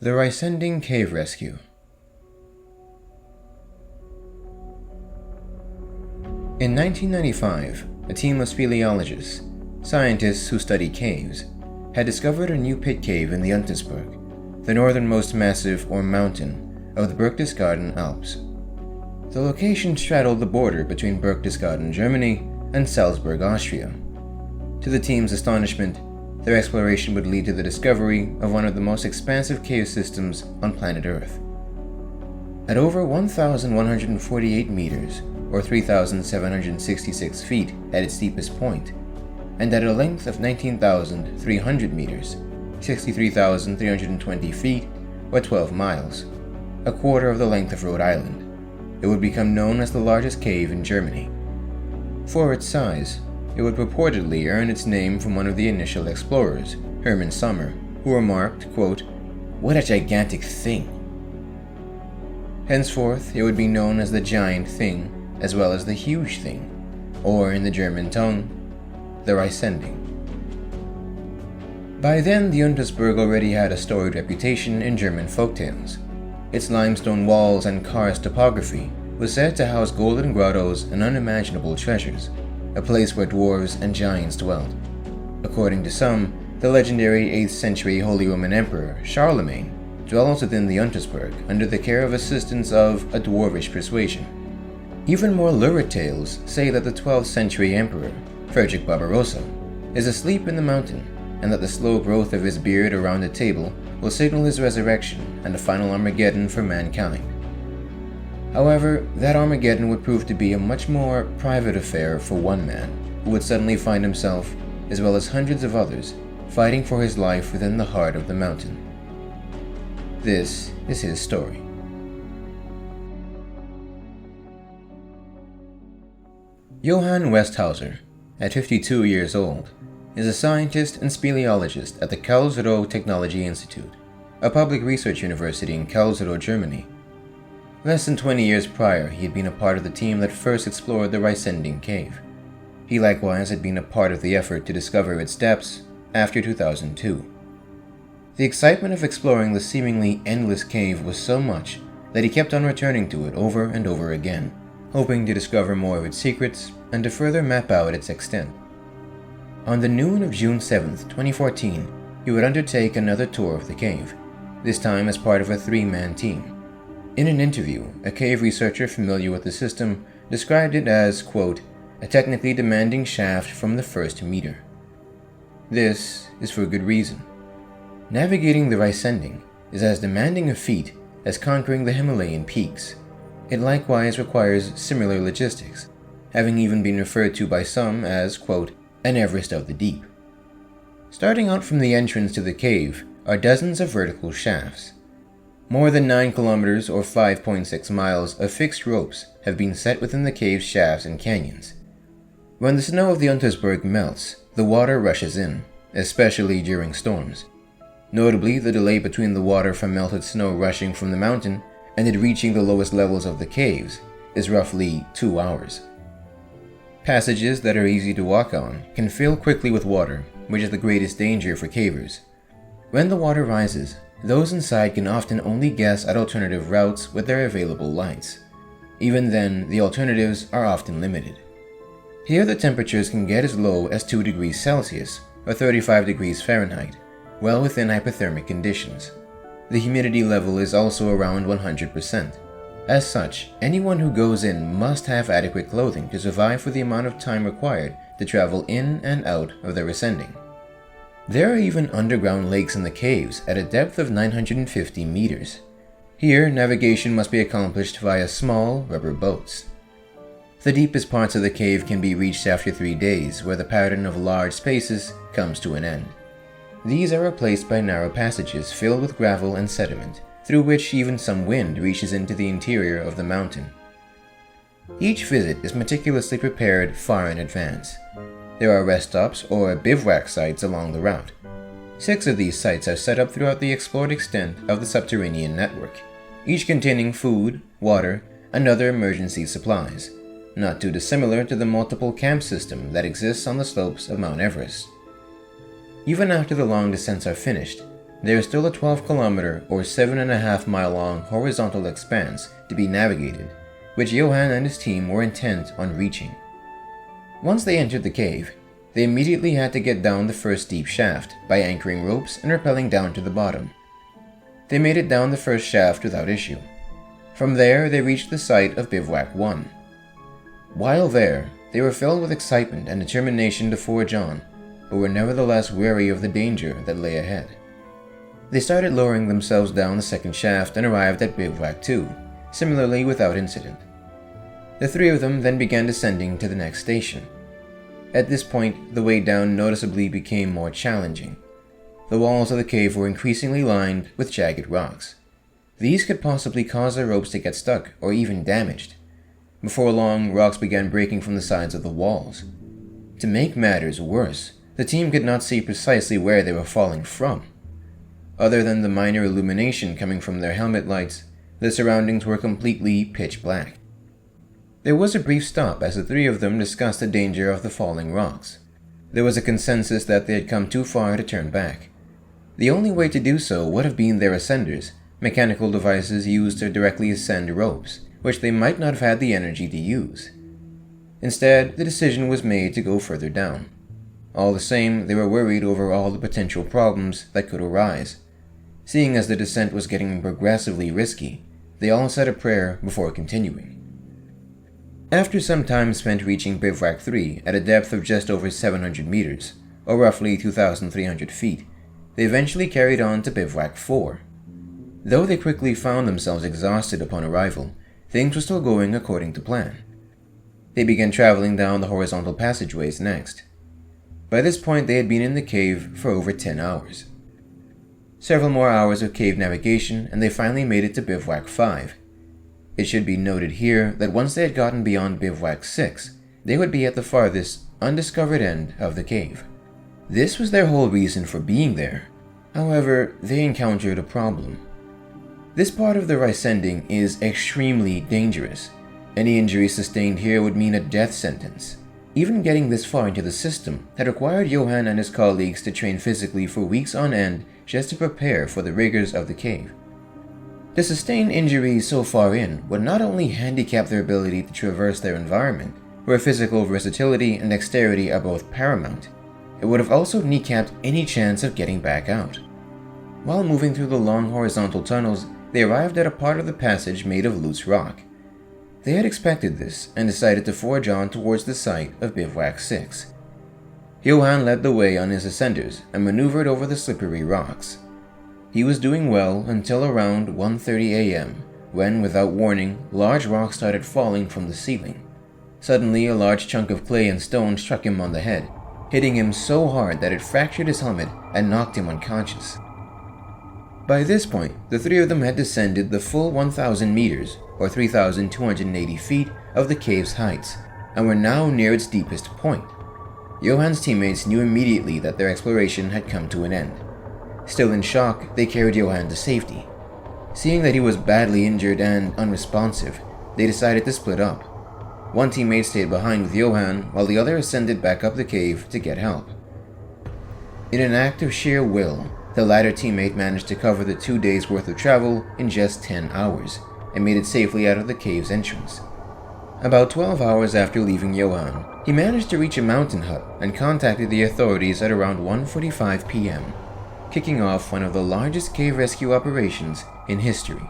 The Riesending Cave Rescue. In 1995, a team of speleologists, scientists who study caves, had discovered a new pit cave in the Untersberg, the northernmost massif or mountain of the Berchtesgaden Alps. The location straddled the border between Berchtesgaden, Germany, and Salzburg, Austria. To the team's astonishment, their exploration would lead to the discovery of one of the most expansive cave systems on planet Earth. At over 1,148 meters, or 3,766 feet at its deepest point, and at a length of 19,300 meters, 63,320 feet, or 12 miles, a quarter of the length of Rhode Island, it would become known as the largest cave in Germany. For its size, it would purportedly earn its name from one of the initial explorers, Hermann Sommer, who remarked, quote, "What a gigantic thing." Henceforth, it would be known as the Giant Thing, as well as the Huge Thing, or in the German tongue, the Riesending. By then, the Untersberg already had a storied reputation in German folktales. Its limestone walls and karst topography was said to house golden grottos and unimaginable treasures, a place where dwarves and giants dwelt. According to some, the legendary 8th century Holy Roman Emperor Charlemagne dwells within the Untersberg under the care of assistants of a dwarvish persuasion. Even more lurid tales say that the 12th century Emperor, Frederick Barbarossa, is asleep in the mountain, and that the slow growth of his beard around a table will signal his resurrection and a final Armageddon for mankind. However, that Armageddon would prove to be a much more private affair for one man, who would suddenly find himself, as well as hundreds of others, fighting for his life within the heart of the mountain. This is his story. Johann Westhauser, at 52 years old, is a scientist and speleologist at the Karlsruhe Technology Institute, a public research university in Karlsruhe, Germany. Less than 20 years prior, he had been a part of the team that first explored the Riesending cave. He likewise had been a part of the effort to discover its depths after 2002. The excitement of exploring the seemingly endless cave was so much that he kept on returning to it over and over again, hoping to discover more of its secrets and to further map out its extent. On the noon of June 7, 2014, he would undertake another tour of the cave, this time as part of a 3-man team. In an interview, a cave researcher familiar with the system described it as, quote, "a technically demanding shaft from the first meter." This is for good reason. Navigating the Riesending is as demanding a feat as conquering the Himalayan peaks. It likewise requires similar logistics, having even been referred to by some as, quote, "an Everest of the deep." Starting out from the entrance to the cave are dozens of vertical shafts. More than 9 kilometers or 5.6 miles of fixed ropes have been set within the cave's shafts and canyons. When the snow of the Untersberg melts, the water rushes in, especially during storms. Notably, the delay between the water from melted snow rushing from the mountain and it reaching the lowest levels of the caves is roughly 2 hours. Passages that are easy to walk on can fill quickly with water, which is the greatest danger for cavers. When the water rises, those inside can often only guess at alternative routes with their available lights. Even then, the alternatives are often limited. Here the temperatures can get as low as 2 degrees Celsius or 35 degrees Fahrenheit, well within hypothermic conditions. The humidity level is also around 100%. As such, anyone who goes in must have adequate clothing to survive for the amount of time required to travel in and out of the Riesending. There are even underground lakes in the caves at a depth of 950 meters. Here, navigation must be accomplished via small rubber boats. The deepest parts of the cave can be reached after 3 days, where the pattern of large spaces comes to an end. These are replaced by narrow passages filled with gravel and sediment, through which even some wind reaches into the interior of the mountain. Each visit is meticulously prepared far in advance. There are rest stops or bivouac sites along the route. 6 of these sites are set up throughout the explored extent of the subterranean network, each containing food, water, and other emergency supplies, not too dissimilar to the multiple camp system that exists on the slopes of Mount Everest. Even after the long descents are finished, there is still a 12-kilometer or 7.5-mile long horizontal expanse to be navigated, which Johann and his team were intent on reaching. Once they entered the cave, they immediately had to get down the first deep shaft by anchoring ropes and rappelling down to the bottom. They made it down the first shaft without issue. From there, they reached the site of Bivouac 1. While there, they were filled with excitement and determination to forge on, but were nevertheless wary of the danger that lay ahead. They started lowering themselves down the second shaft and arrived at Bivouac 2, similarly without incident. The three of them then began descending to the next station. At this point, the way down noticeably became more challenging. The walls of the cave were increasingly lined with jagged rocks. These could possibly cause their ropes to get stuck or even damaged. Before long, rocks began breaking from the sides of the walls. To make matters worse, the team could not see precisely where they were falling from. Other than the minor illumination coming from their helmet lights, the surroundings were completely pitch black. There was a brief stop as the three of them discussed the danger of the falling rocks. There was a consensus that they had come too far to turn back. The only way to do so would have been their ascenders, mechanical devices used to directly ascend ropes, which they might not have had the energy to use. Instead, the decision was made to go further down. All the same, they were worried over all the potential problems that could arise. Seeing as the descent was getting progressively risky, they all said a prayer before continuing. After some time spent reaching Bivouac 3 at a depth of just over 700 meters, or roughly 2,300 feet, they eventually carried on to Bivouac 4. Though they quickly found themselves exhausted upon arrival, things were still going according to plan. They began traveling down the horizontal passageways next. By this point, they had been in the cave for over 10 hours. Several more hours of cave navigation, and they finally made it to Bivouac 5. It should be noted here that once they had gotten beyond Bivouac 6, they would be at the farthest, undiscovered end of the cave. This was their whole reason for being there. However, they encountered a problem. This part of the Riesending is extremely dangerous. Any injury sustained here would mean a death sentence. Even getting this far into the system had required Johann and his colleagues to train physically for weeks on end just to prepare for the rigors of the cave. To sustain injuries so far in would not only handicap their ability to traverse their environment, where physical versatility and dexterity are both paramount, it would have also kneecapped any chance of getting back out. While moving through the long horizontal tunnels, they arrived at a part of the passage made of loose rock. They had expected this and decided to forge on towards the site of Bivouac 6. Johann led the way on his ascenders and maneuvered over the slippery rocks. He was doing well until around 1:30 a.m., when, without warning, large rocks started falling from the ceiling. Suddenly, a large chunk of clay and stone struck him on the head, hitting him so hard that it fractured his helmet and knocked him unconscious. By this point, the three of them had descended the full 1,000 meters, or 3,280 feet, of the cave's heights, and were now near its deepest point. Johann's teammates knew immediately that their exploration had come to an end. Still in shock, they carried Johann to safety. Seeing that he was badly injured and unresponsive, they decided to split up. One teammate stayed behind with Johann, while the other ascended back up the cave to get help. In an act of sheer will, the latter teammate managed to cover the 2 days' worth of travel in just 10 hours, and made it safely out of the cave's entrance. About 12 hours after leaving Johann, he managed to reach a mountain hut and contacted the authorities at around 1:45 p.m., kicking off one of the largest cave rescue operations in history.